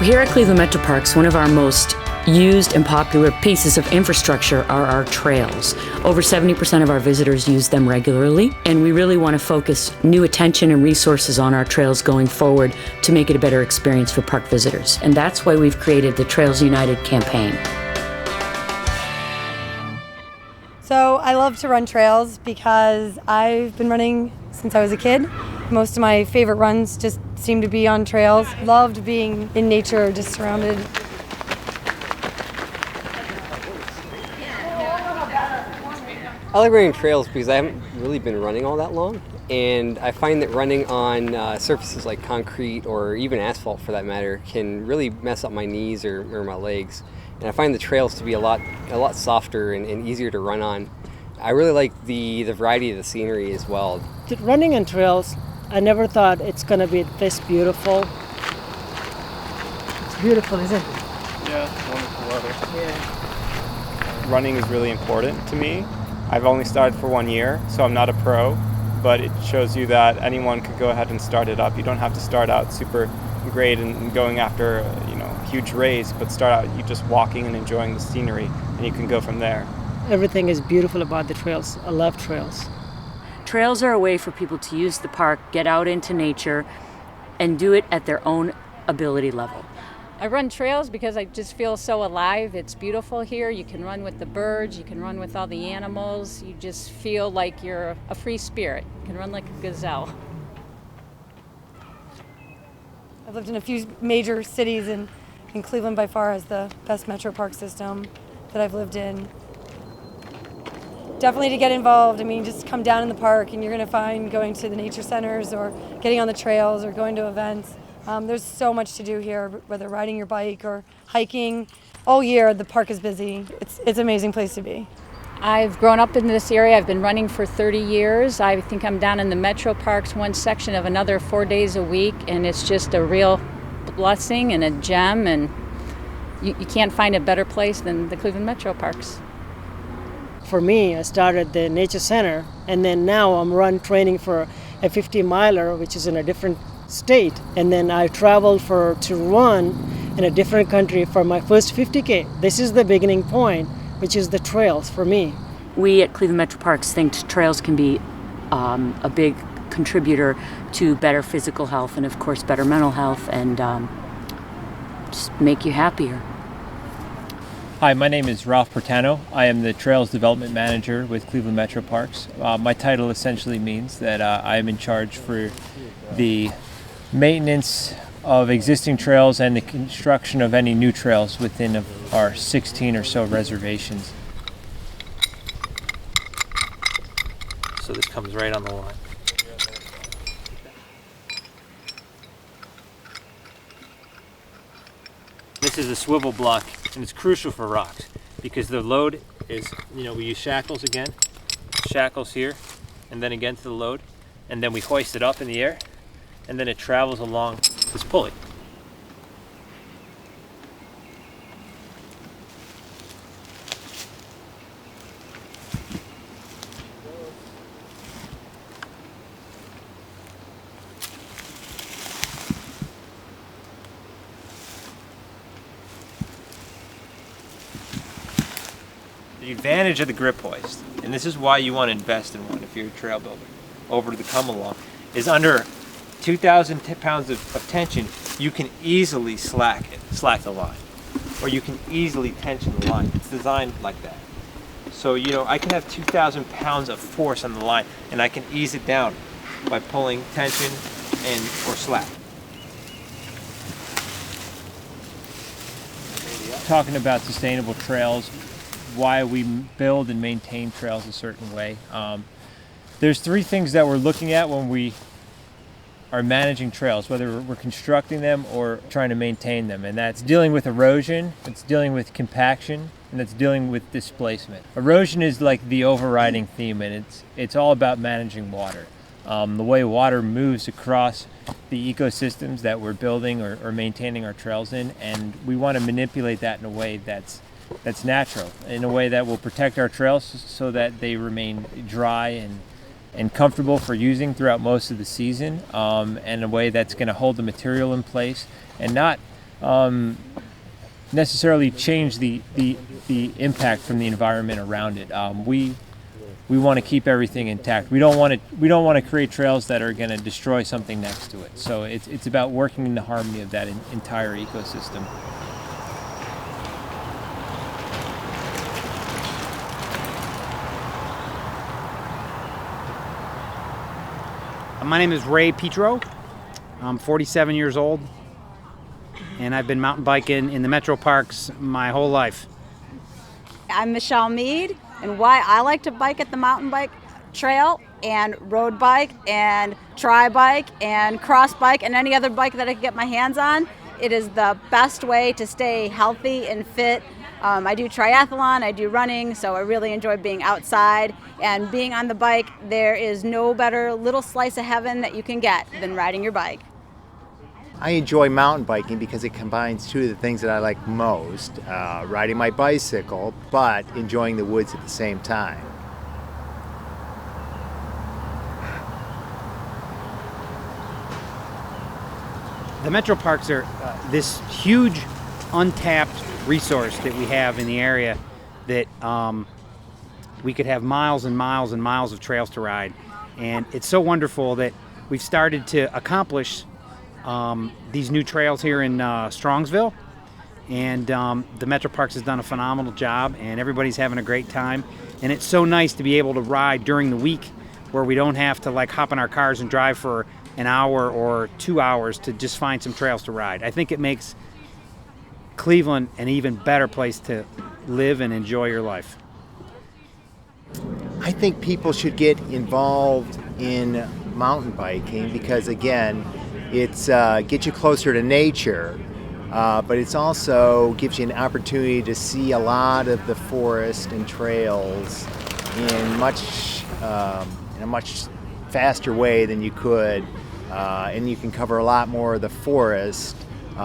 Here at Cleveland Metroparks, one of our most used and popular pieces of infrastructure are our trails. Over 70% of our visitors use them regularly, and we really want to focus new attention and resources on our trails going forward to make it a better experience for park visitors. And that's why we've created the Trails United campaign. So I love to run trails because I've been running since I was a kid. Most of my favorite runs just seem to be on trails. Loved being in nature, just surrounded. I like running trails because I haven't really been running all that long, and I find that running on surfaces like concrete or even asphalt for that matter can really mess up my knees or my legs. And I find the trails to be a lot softer and easier to run on. I really like the variety of the scenery as well. Running on trails, I never thought it's going to be this beautiful. It's beautiful, isn't it? Yeah, it's wonderful weather. Yeah. Running is really important to me. I've only started for 1 year, so I'm not a pro, but it shows you that anyone could go ahead and start it up. You don't have to start out super great and going after a huge race, but start out you just walking and enjoying the scenery, and you can go from there. Everything is beautiful about the trails. I love trails. Trails are a way for people to use the park, get out into nature, and do it at their own ability level. I run trails because I just feel so alive. It's beautiful here. You can run with the birds, you can run with all the animals. You just feel like you're a free spirit. You can run like a gazelle. I've lived in a few major cities, and Cleveland by far has the best metro park system that I've lived in. Definitely to get involved. I mean, just come down in the park and you're going to find going to the nature centers or getting on the trails or going to events. There's so much to do here, whether riding your bike or hiking. All year, the park is busy. It's an amazing place to be. I've grown up in this area. I've been running for 30 years. I think I'm down in the Metroparks, one section of another 4 days a week, and it's just a real blessing and a gem, and you can't find a better place than the Cleveland Metroparks. For me, I started the nature center, and then now I'm training for a 50-miler, which is in a different state, and then I traveled to run in a different country for my first 50K. This is the beginning point, which is the trails for me. We at Cleveland Metroparks think trails can be a big contributor to better physical health and, of course, better mental health, and just make you happier. Hi, my name is Ralph Pertano. I am the Trails Development Manager with Cleveland Metroparks. My title essentially means that I am in charge for the maintenance of existing trails and the construction of any new trails within our 16 or so reservations. So this comes right on the line. This is a swivel block, and it's crucial for rocks because the load is, we use shackles again, shackles here, and then again to the load, and then we hoist it up in the air, and then it travels along this pulley. The advantage of the grip hoist, and this is why you want to invest in one if you're a trail builder, over the come along, is under 2,000 pounds of tension, you can easily slack the line, or you can easily tension the line. It's designed like that. So, I can have 2,000 pounds of force on the line, and I can ease it down by pulling tension or slack. Talking about sustainable trails, why we build and maintain trails a certain way. There's three things that we're looking at when we are managing trails, whether we're constructing them or trying to maintain them, and that's dealing with erosion, it's dealing with compaction, and it's dealing with displacement. Erosion is like the overriding theme, and it's all about managing water. The way water moves across the ecosystems that we're building or maintaining our trails in, and we want to manipulate that in a way that's natural, in a way that will protect our trails so that they remain dry and comfortable for using throughout most of the season, and a way that's going to hold the material in place and not necessarily change the impact from the environment around it. We want to keep everything intact. We don't want to create trails that are going to destroy something next to it. So it's about working in the harmony of that entire ecosystem. My name is Ray Petro. I'm 47 years old, and I've been mountain biking in the Metroparks my whole life. I'm Michelle Mead, and why I like to bike at the mountain bike trail and road bike and tri-bike and cross bike and any other bike that I can get my hands on. It is the best way to stay healthy and fit. I do triathlon, I do running, so I really enjoy being outside and being on the bike. There is no better little slice of heaven that you can get than riding your bike. I enjoy mountain biking because it combines two of the things that I like most, riding my bicycle, but enjoying the woods at the same time. The Metroparks are this huge untapped resource that we have in the area that we could have miles and miles and miles of trails to ride. And it's so wonderful that we've started to accomplish these new trails here in Strongsville. And the Metroparks has done a phenomenal job, and everybody's having a great time. And it's so nice to be able to ride during the week where we don't have to like hop in our cars and drive for an hour or 2 hours to just find some trails to ride. I think it makes Cleveland an even better place to live and enjoy your life. I think people should get involved in mountain biking because, again, it's gets you closer to nature, but it's also gives you an opportunity to see a lot of the forest and trails in a much faster way than you could, and you can cover a lot more of the forest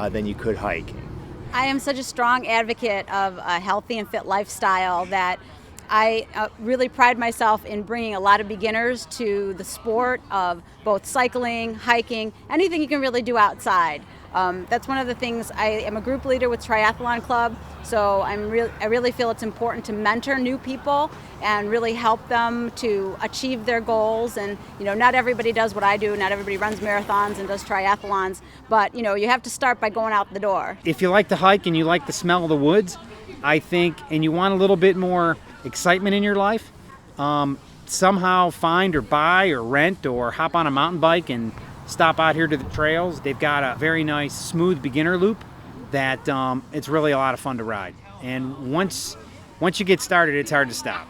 than you could hiking. I am such a strong advocate of a healthy and fit lifestyle that I really pride myself in bringing a lot of beginners to the sport of both cycling, hiking, anything you can really do outside. That's one of the things. I am a group leader with Triathlon Club, so I really feel it's important to mentor new people and really help them to achieve their goals. And not everybody does what I do. Not everybody runs marathons and does triathlons, but you have to start by going out the door. If you like to hike and you like the smell of the woods, I think, and you want a little bit more excitement in your life, somehow find or buy or rent or hop on a mountain bike and stop out here to the trails. They've got a very nice smooth beginner loop that it's really a lot of fun to ride. And once you get started, it's hard to stop.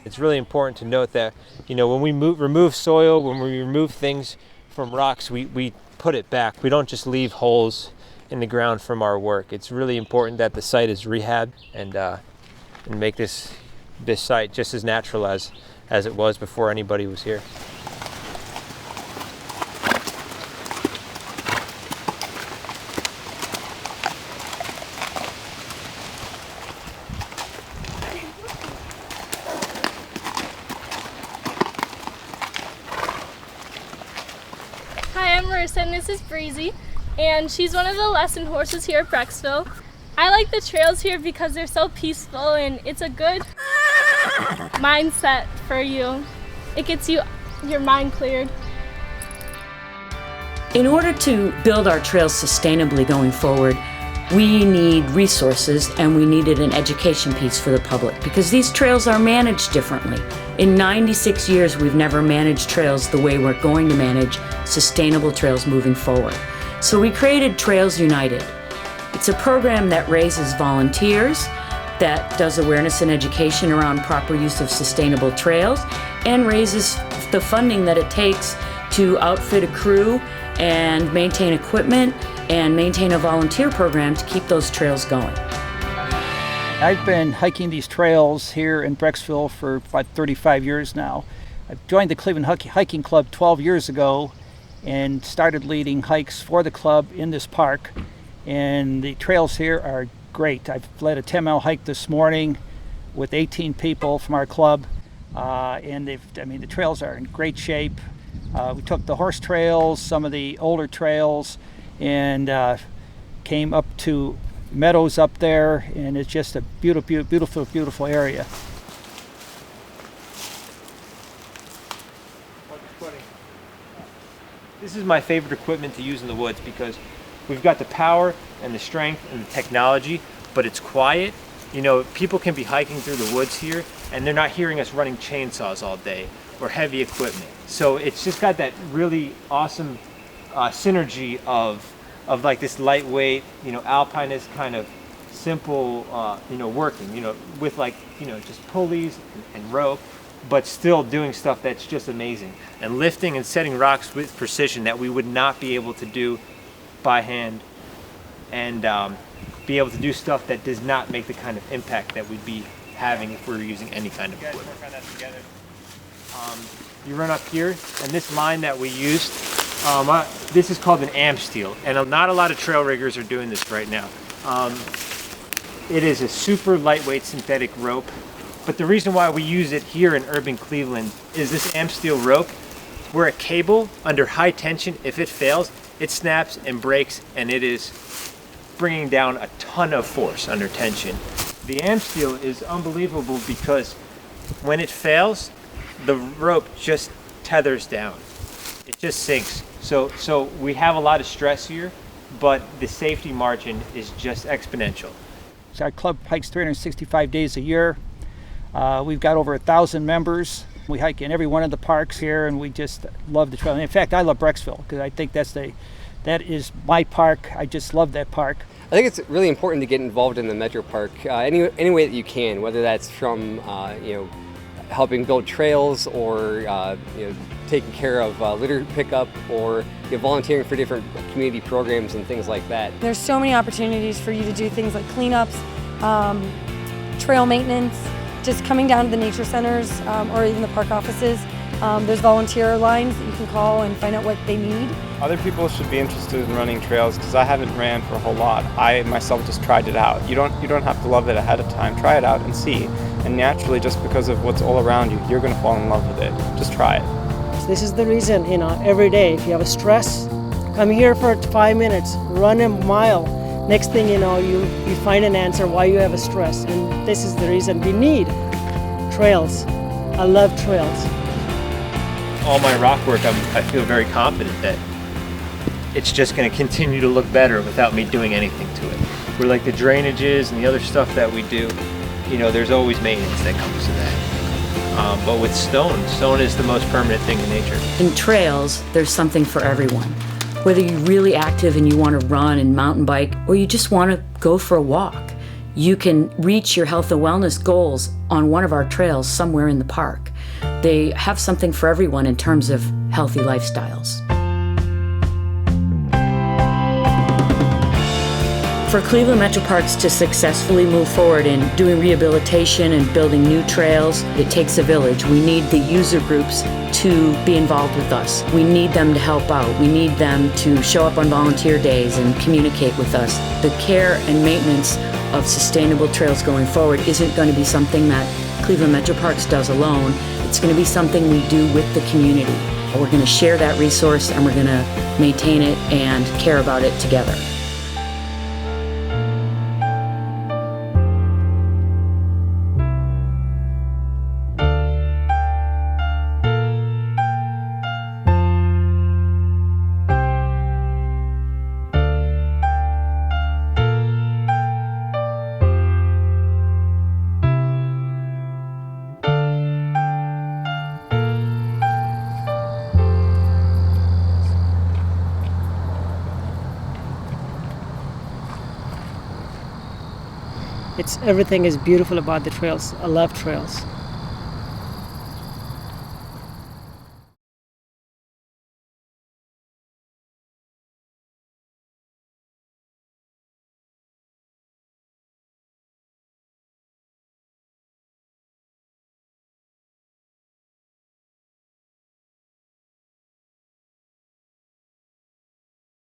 It's really important to note that when we remove soil, when we remove things from rocks, we put it back. We don't just leave holes in the ground from our work. It's really important that the site is rehabbed and make this site just as natural as it was before anybody was here. Hi, I'm Marissa and this is Breezy, and she's one of the lesson horses here at Brecksville. I like the trails here because they're so peaceful and it's a good mindset for you. It gets your mind cleared. In order to build our trails sustainably going forward, we need resources and we needed an education piece for the public because these trails are managed differently. In 96 years, we've never managed trails the way we're going to manage sustainable trails moving forward. So we created Trails United. It's a program that raises volunteers, that does awareness and education around proper use of sustainable trails, and raises the funding that it takes to outfit a crew and maintain equipment and maintain a volunteer program to keep those trails going. I've been hiking these trails here in Brecksville for about 35 years now. I joined the Cleveland Hiking Club 12 years ago and started leading hikes for the club in this park. And the trails here are great. I've led a 10-mile hike this morning with 18 people from our club, and the trails are in great shape. We took the horse trails, some of the older trails, and came up to meadows up there, and it's just a beautiful, beautiful, beautiful area. This is my favorite equipment to use in the woods because we've got the power and the strength and the technology, but it's quiet. You know, people can be hiking through the woods here and they're not hearing us running chainsaws all day or heavy equipment. So it's just got that really awesome synergy of like this lightweight, you know, alpinist kind of simple, you know, working, you know, with like, you know, just pulleys and rope, but still doing stuff that's just amazing. And lifting and setting rocks with precision that we would not be able to do by hand, and be able to do stuff that does not make the kind of impact that we'd be having if we were using any kind of equipment. You run up here, and this line that we used, this is called an am steel, and not a lot of trail riggers are doing this right now. It is a super lightweight synthetic rope, but the reason why we use it here in urban Cleveland is this am steel rope, where a cable under high tension, if it fails, it snaps and breaks, and it is bringing down a ton of force under tension. The am steel is unbelievable because when it fails, the rope just tethers down. It just sinks. So we have a lot of stress here, but the safety margin is just exponential. So our club hikes 365 days a year. We've got over 1,000 members. We hike in every one of the parks here, and we just love the trail. In fact, I love Brecksville because I think that is my park. I just love that park. I think it's really important to get involved in the Metropark any way that you can, whether that's from you know, helping build trails, or you know, taking care of litter pickup, or you know, volunteering for different community programs and things like that. There's so many opportunities for you to do things like cleanups, trail maintenance, just coming down to the nature centers or even the park offices. There's volunteer lines that you can call and find out what they need. Other people should be interested in running trails because I haven't ran for a whole lot. I myself just tried it out. You don't have to love it ahead of time. Try it out and see. And naturally, just because of what's all around you, you're going to fall in love with it. Just try it. This is the reason, you know, every day if you have a stress, come here for 5 minutes, run a mile. Next thing you know, you find an answer why you have a stress. And this is the reason we need trails. I love trails. All my rock work, I feel very confident that it's just going to continue to look better without me doing anything to it. Where like the drainages and the other stuff that we do, you know, there's always maintenance that comes to that. But with stone is the most permanent thing in nature. In trails, there's something for everyone. Whether you're really active and you want to run and mountain bike, or you just want to go for a walk, you can reach your health and wellness goals on one of our trails somewhere in the park. They have something for everyone in terms of healthy lifestyles. For Cleveland Metroparks to successfully move forward in doing rehabilitation and building new trails, it takes a village. We need the user groups to be involved with us. We need them to help out. We need them to show up on volunteer days and communicate with us. The care and maintenance of sustainable trails going forward isn't going to be something that Cleveland Metroparks does alone. It's going to be something we do with the community. We're going to share that resource and we're going to maintain it and care about it together. Everything is beautiful about the trails. I love trails.